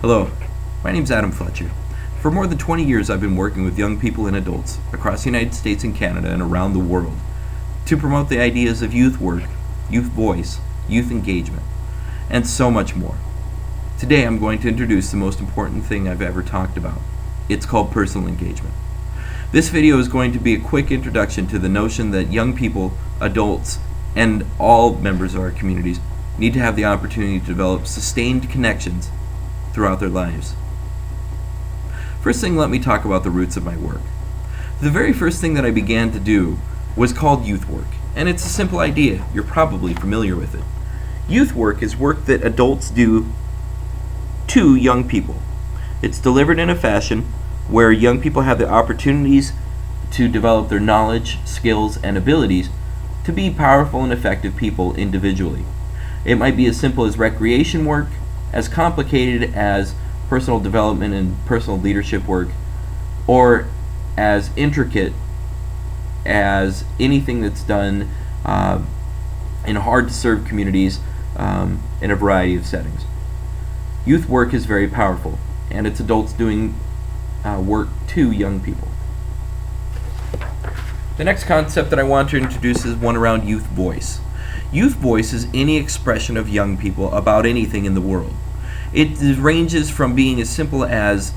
Hello, my name is Adam Fletcher. For more than 20 years, I've been working with young people and adults across the United States and Canada and around the world to promote the ideas of youth work, youth voice, youth engagement, and so much more. Today, I'm going to introduce the most important thing I've ever talked about. It's called personal engagement. This video is going to be a quick introduction to the notion that young people, adults, and all members of our communities need to have the opportunity to develop sustained connections throughout their lives. First thing, let me talk about the roots of my work. The very first thing that I began to do was called youth work, and it's a simple idea. You're probably familiar with it. Youth work is work that adults do to young people. It's delivered in a fashion where young people have the opportunities to develop their knowledge, skills, and abilities to be powerful and effective people individually. It might be as simple as recreation work, as complicated as personal development and personal leadership work, or as intricate as anything that's done in hard-to-serve communities in a variety of settings. Youth work is very powerful, and it's adults doing work to young people. The next concept that I want to introduce is one around youth voice. Youth voice is any expression of young people about anything in the world. It ranges from being as simple as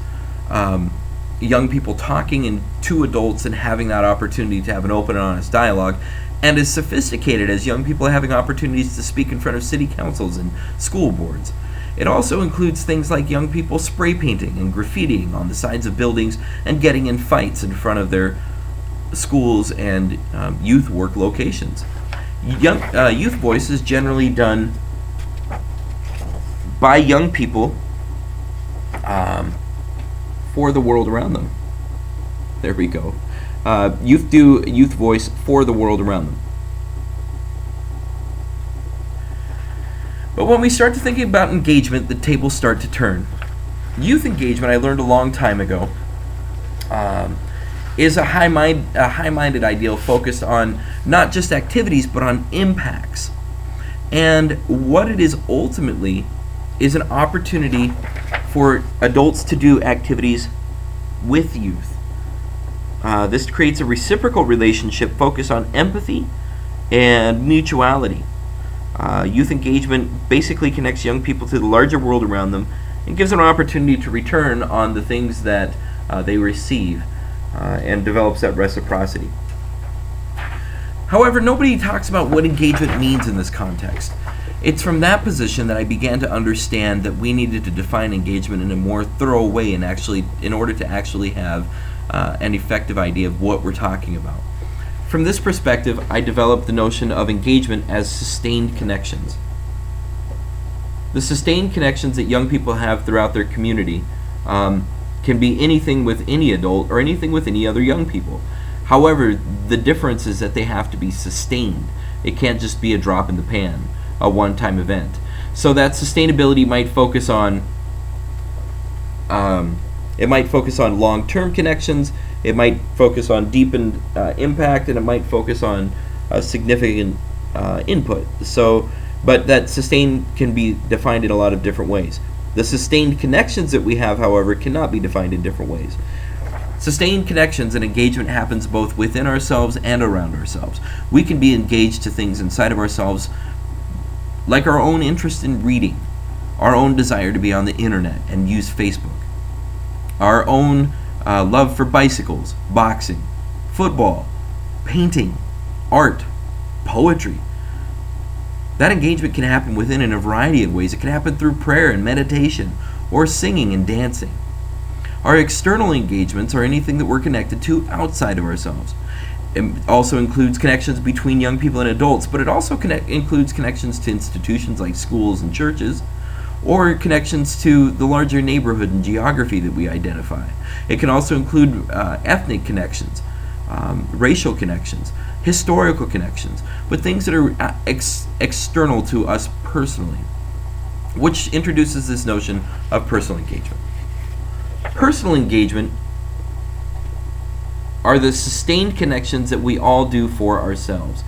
young people talking to adults and having that opportunity to have an open and honest dialogue, and as sophisticated as young people having opportunities to speak in front of city councils and school boards. It also includes things like young people spray painting and graffitiing on the sides of buildings and getting in fights in front of their schools and youth work locations. Youth voice is generally done by young people for the world around them. There we go. Youth do youth voice for the world around them. But when we start to thinking about engagement, the tables start to turn. Youth engagement, I learned a long time ago, is a high-minded ideal focused on not just activities, but on impacts. And what it is ultimately is an opportunity for adults to do activities with youth. This creates a reciprocal relationship focused on empathy and mutuality. Youth engagement basically connects young people to the larger world around them and gives them an opportunity to return on the things that they receive and develops that reciprocity. However, nobody talks about what engagement means in this context. It's from that position that I began to understand that we needed to define engagement in a more thorough way in order to actually have an effective idea of what we're talking about. From this perspective, I developed the notion of engagement as sustained connections. The sustained connections that young people have throughout their community can be anything with any adult or anything with any other young people. However, the difference is that they have to be sustained. It can't just be a drop in the pan, a one-time event. So that sustainability might focus on long-term connections. It might focus on deepened impact, and it might focus on significant input. But that sustained can be defined in a lot of different ways. The sustained connections that we have, however, cannot be defined in different ways. Sustained connections and engagement happens both within ourselves and around ourselves. We can be engaged to things inside of ourselves, like our own interest in reading, our own desire to be on the internet and use Facebook, our own love for bicycles, boxing, football, painting, art, poetry. That engagement can happen within in a variety of ways. It can happen through prayer and meditation, or singing and dancing. Our external engagements are anything that we're connected to outside of ourselves. It also includes connections between young people and adults, but it also includes connections to institutions like schools and churches, or connections to the larger neighborhood and geography that we identify. It can also include ethnic connections, racial connections, historical connections, but things that are external to us personally, which introduces this notion of personal engagement. Personal engagement are the sustained connections that we all do for ourselves.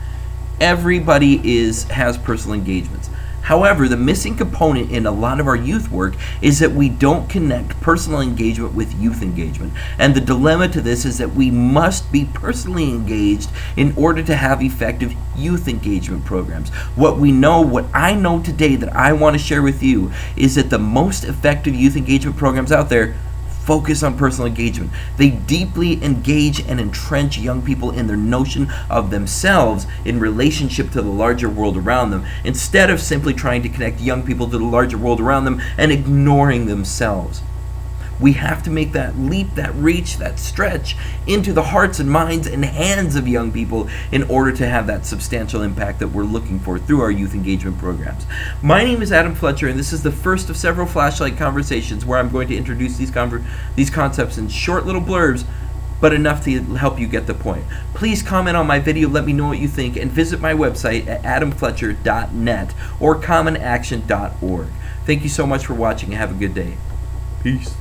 Everybody has personal engagements. However, the missing component in a lot of our youth work is that we don't connect personal engagement with youth engagement. And the dilemma to this is that we must be personally engaged in order to have effective youth engagement programs. What I know today that I want to share with you is that the most effective youth engagement programs out there focus on personal engagement. They deeply engage and entrench young people in their notion of themselves in relationship to the larger world around them, instead of simply trying to connect young people to the larger world around them and ignoring themselves. We have to make that leap, that reach, that stretch into the hearts and minds and hands of young people in order to have that substantial impact that we're looking for through our youth engagement programs. My name is Adam Fletcher, and this is the first of several Flashlight Conversations where I'm going to introduce these concepts in short little blurbs, but enough to help you get the point. Please comment on my video, let me know what you think, and visit my website at adamfletcher.net or commonaction.org. Thank you so much for watching and have a good day. Peace.